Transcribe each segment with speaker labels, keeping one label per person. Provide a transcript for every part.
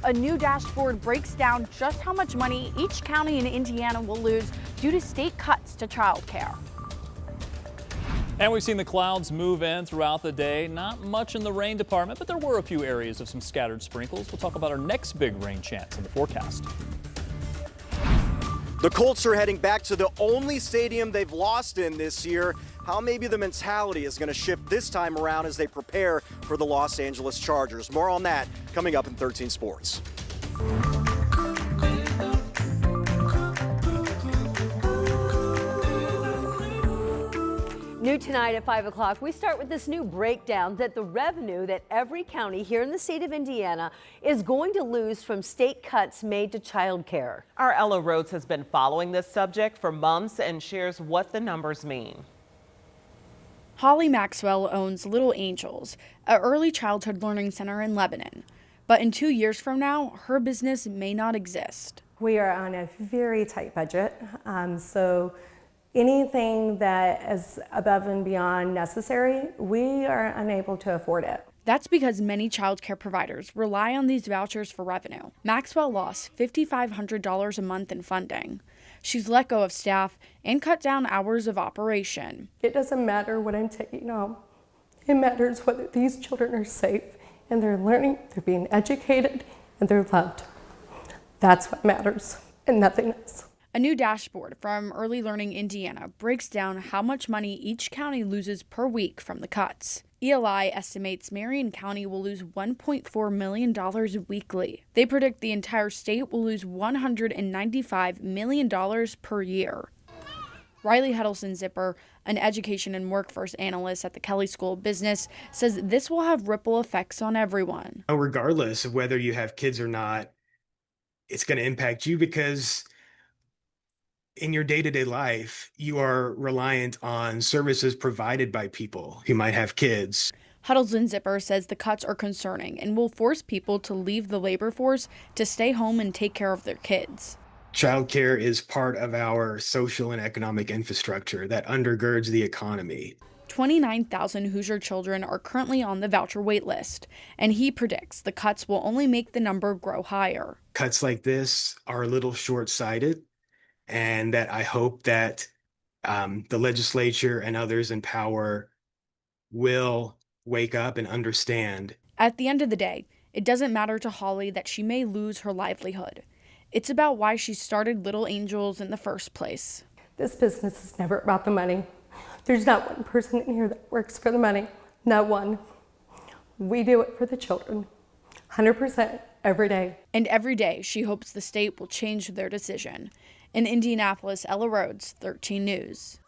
Speaker 1: A new dashboard breaks down just how much money each county in Indiana will lose due to state cuts to childcare.
Speaker 2: And we've seen the clouds move in throughout the day. Not much in the rain department, but there were a few areas of some scattered sprinkles. We'll talk about our next big rain chance in the forecast.
Speaker 3: The Colts are heading back to the only stadium they've lost in this year. How maybe the mentality is going to shift this time around as they prepare for the Los Angeles Chargers. More on that coming up in 13 Sports.
Speaker 4: New tonight at 5 o'clock, we start with this new breakdown that the revenue that every county here in the state of Indiana is going to lose from state cuts made to child care.
Speaker 5: Our Ella Rhodes has been following this subject for months and shares what the numbers mean.
Speaker 1: Holly Maxwell owns Little Angels, an early childhood learning center in Lebanon. But in 2 years from now, her business may not exist.
Speaker 6: We are on a very tight budget, so anything that is above and beyond necessary, we are unable to afford it.
Speaker 1: That's because many child care providers rely on these vouchers for revenue. Maxwell lost $5,500 a month in funding. She's let go of staff and cut down hours of operation.
Speaker 6: It doesn't matter what I'm taking home. It matters whether these children are safe and they're learning, they're being educated, and they're loved. That's what matters and nothing else.
Speaker 1: A new dashboard from Early Learning Indiana breaks down how much money each county loses per week from the cuts. ELI estimates Marion County will lose $1.4 million weekly. They predict the entire state will lose $195 million per year. Riley Huddleston Zipper, an education and workforce analyst at the Kelley School of Business, says this will have ripple effects on everyone.
Speaker 7: Regardless of whether you have kids or not, it's going to impact you because in your day-to-day life, you are reliant on services provided by people who might have kids.
Speaker 1: Huddleston Zipper says the cuts are concerning and will force people to leave the labor force to stay home and take care of their kids.
Speaker 7: Childcare is part of our social and economic infrastructure that undergirds the economy.
Speaker 1: 29,000 Hoosier children are currently on the voucher wait list, and he predicts the cuts will only make the number grow higher.
Speaker 7: Cuts like this are a little short-sighted, and that I hope that the legislature and others in power will wake up and understand.
Speaker 1: At the end of the day, it doesn't matter to Holly that she may lose her livelihood. It's about why she started Little Angels in the first place.
Speaker 6: This business is never about the money. There's not one person in here that works for the money, not one. We do it for the children, 100% every day.
Speaker 1: And every day she hopes the state will change their decision. In Indianapolis, Ella Rhodes, 13 News.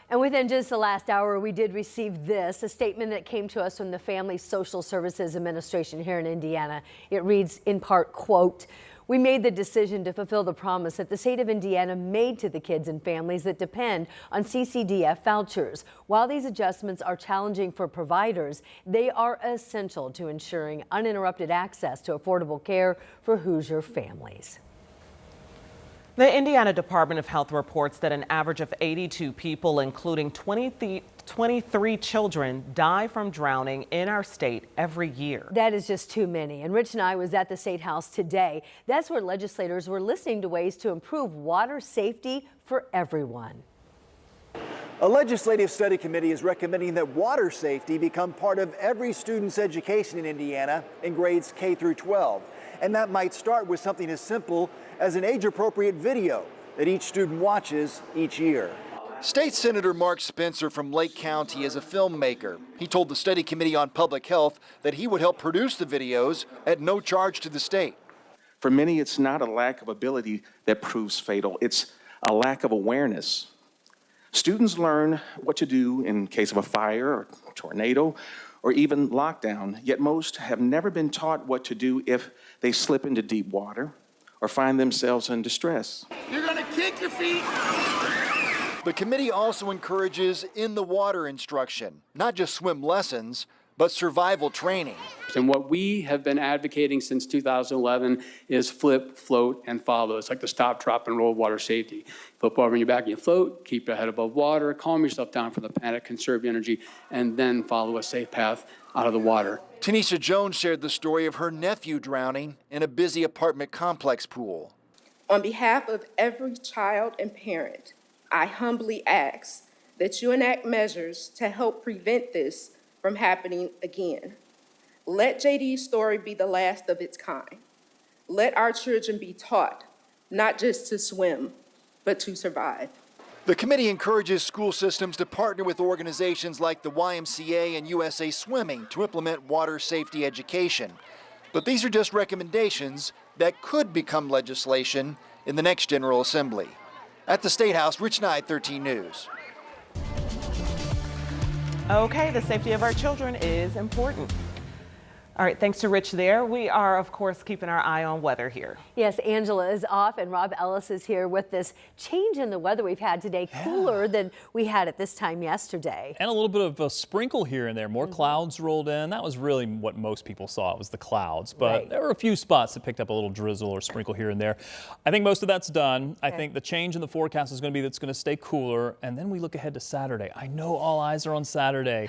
Speaker 4: And within just the last hour, we did receive this, a statement that came to us from the Family Social Services Administration here in Indiana. It reads in part, quote, "We made the decision to fulfill the promise that the state of Indiana made to the kids and families that depend on CCDF vouchers. While these adjustments are challenging for providers, they are essential to ensuring uninterrupted access to affordable care for Hoosier families."
Speaker 5: The Indiana Department of Health reports that an average of 82 people, including 23 children, die from drowning in our state every year.
Speaker 4: That is just too many. And Rich and I was at the State House today. That's where legislators were listening to ways to improve water safety for everyone.
Speaker 8: A legislative study committee is recommending that water safety become part of every student's education in Indiana in grades K through 12. And that might start with something as simple as an age-appropriate video that each student watches each year. State Senator Mark Spencer from Lake County is a filmmaker. He told the Study Committee on Public Health that he would help produce the videos at no charge to the state.
Speaker 9: For many, it's not a lack of ability that proves fatal. It's a lack of awareness. Students learn what to do in case of a fire or tornado or even lockdown, yet most have never been taught what to do if they slip into deep water or find themselves in distress.
Speaker 8: You're gonna kick your feet. The committee also encourages in the water instruction, not just swim lessons, but survival training.
Speaker 10: And what we have been advocating since 2011 is flip, float, and follow. It's like the stop, drop, and roll of water safety. Flip over on your back and you float, keep your head above water, calm yourself down from the panic, conserve energy, and then follow a safe path out of the water.
Speaker 8: Tanisha Jones shared the story of her nephew drowning in a busy apartment complex pool.
Speaker 11: On behalf of every child and parent, I humbly ask that you enact measures to help prevent this from happening again. Let JD's story be the last of its kind. Let our children be taught not just to swim, but to survive.
Speaker 8: The committee encourages school systems to partner with organizations like the YMCA and USA Swimming to implement water safety education. But these are just recommendations that could become legislation in the next General Assembly. At the State House, Rich Knight, 13 News.
Speaker 5: Okay, the safety of our children is important. All right, thanks to Rich there. We are, of course, keeping our eye on weather here.
Speaker 4: Yes, Angela is off and Rob Ellis is here with this change in the weather we've had today, cooler than we had at this time yesterday.
Speaker 2: And a little bit of a sprinkle here and there. More clouds rolled in. That was really what most people saw. It was the clouds. But there were a few spots that picked up a little drizzle or sprinkle here and there. I think most of that's done. I think the change in the forecast is going to be that's going to stay cooler. And then we look ahead to Saturday. I know all eyes are on Saturday.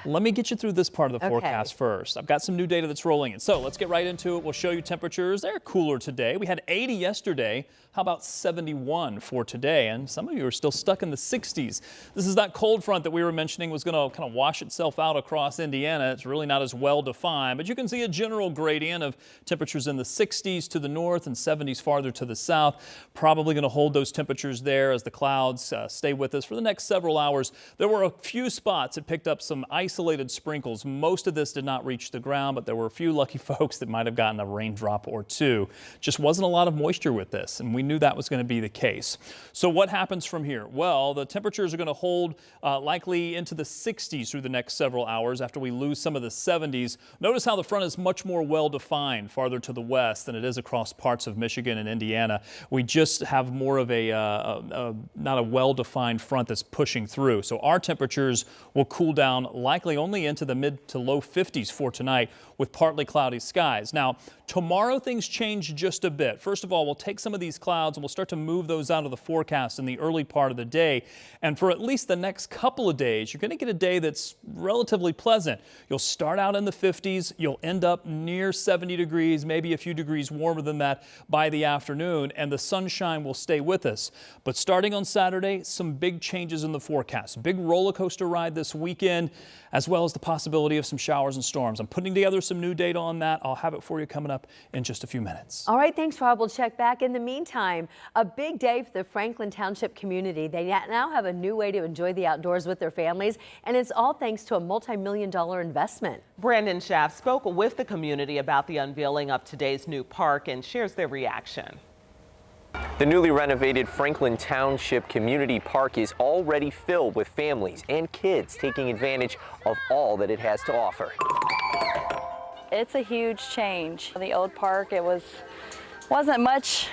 Speaker 2: Let me get you through this part of the forecast first. I've got some new data that's rolling in. So let's get right into it. We'll show you temperatures. They're cooler today. We had 80 yesterday. How about 71 for today? And some of you are still stuck in the 60s. This is that cold front that we were mentioning was going to kind of wash itself out across Indiana. It's really not as well defined, but you can see a general gradient of temperatures in the 60s to the north and 70s farther to the south. Probably going to hold those temperatures there as the clouds stay with us for the next several hours. There were a few spots that picked up some isolated sprinkles. Most of this did not reach the ground, but there were a few lucky folks that might have gotten a raindrop or two. Just wasn't a lot of moisture with this, and we knew that was going to be the case. So what happens from here? Well, the temperatures are going to hold likely into the 60s through the next several hours after we lose some of the 70s. Notice how the front is much more well-defined farther to the west than it is across parts of Michigan and Indiana. We just have more of not a well-defined front that's pushing through. So our temperatures will cool down likely only into the mid to low 50s for tonight with partly cloudy skies. Now, tomorrow things change just a bit. First of all, we'll take some of these clouds and we'll start to move those out of the forecast in the early part of the day. And for at least the next couple of days, you're going to get a day that's relatively pleasant. You'll start out in the 50s. You'll end up near 70 degrees, maybe a few degrees warmer than that by the afternoon, and the sunshine will stay with us. But starting on Saturday, some big changes in the forecast. Big roller coaster ride this weekend, as well as the possibility of some showers and storms. I'm putting together some new data on that. I'll have it for you coming up in just a few minutes.
Speaker 4: All right, thanks, Rob. We'll check back. In the meantime, a big day for the Franklin Township community. They now have a new way to enjoy the outdoors with their families, and it's all thanks to a multi-million-dollar investment.
Speaker 5: Brandon Schaff spoke with the community about the unveiling of today's new park and shares their reaction.
Speaker 12: The newly renovated Franklin Township Community Park is already filled with families and kids taking advantage of all that it has to offer.
Speaker 13: It's a huge change. The old park, it wasn't much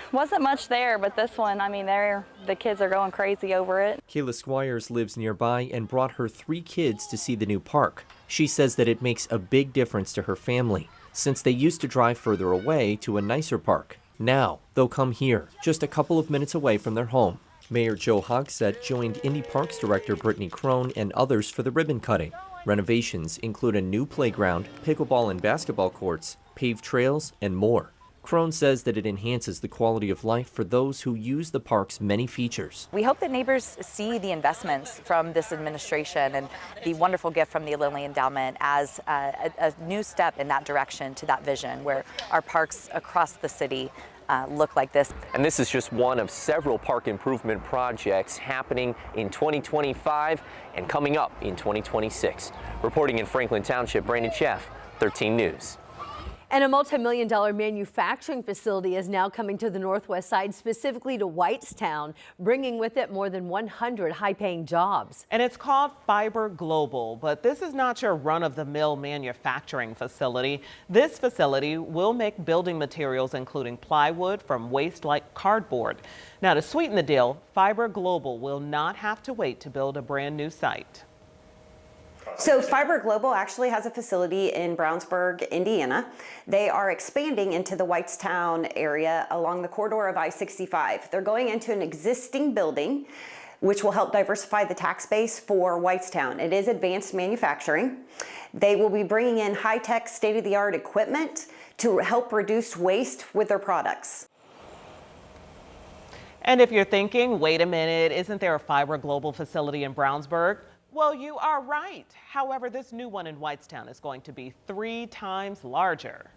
Speaker 13: there, but this one, I mean, the kids are going crazy over it.
Speaker 14: Kayla Squires lives nearby and brought her 3 kids to see the new park. She says that it makes a big difference to her family, since they used to drive further away to a nicer park. Now, they'll come here, just a couple of minutes away from their home. Mayor Joe Hogsett joined Indy Parks Director Brittany Crone and others for the ribbon cutting. Renovations include a new playground, pickleball and basketball courts, paved trails, and more. Crone says that it enhances the quality of life for those who use the park's many features.
Speaker 15: We hope that neighbors see the investments from this administration and the wonderful gift from the Lilly Endowment as a new step in that direction to that vision where our parks across the city look like this.
Speaker 12: And this is just one of several park improvement projects happening in 2025 and coming up in 2026. Reporting in Franklin Township, Brandon Schaff, 13 News.
Speaker 4: And a multi-million-dollar manufacturing facility is now coming to the northwest side, specifically to Whitestown, bringing with it more than 100 high-paying jobs.
Speaker 5: And it's called Fiber Global, but this is not your run-of-the-mill manufacturing facility. This facility will make building materials, including plywood, from waste like cardboard. Now, to sweeten the deal, Fiber Global will not have to wait to build a brand new site.
Speaker 16: So Fiber Global actually has a facility in Brownsburg, Indiana. They are expanding into the Whitestown area along the corridor of I-65. They're going into an existing building. which will help diversify the tax base for Whitestown. It is advanced manufacturing. They will be bringing in high-tech, state-of-the-art equipment to help reduce waste with their products.
Speaker 5: And if you're thinking, wait a minute, isn't there a Fiber Global facility in Brownsburg? Well, you are right. However, this new one in Whitestown is going to be 3 times larger.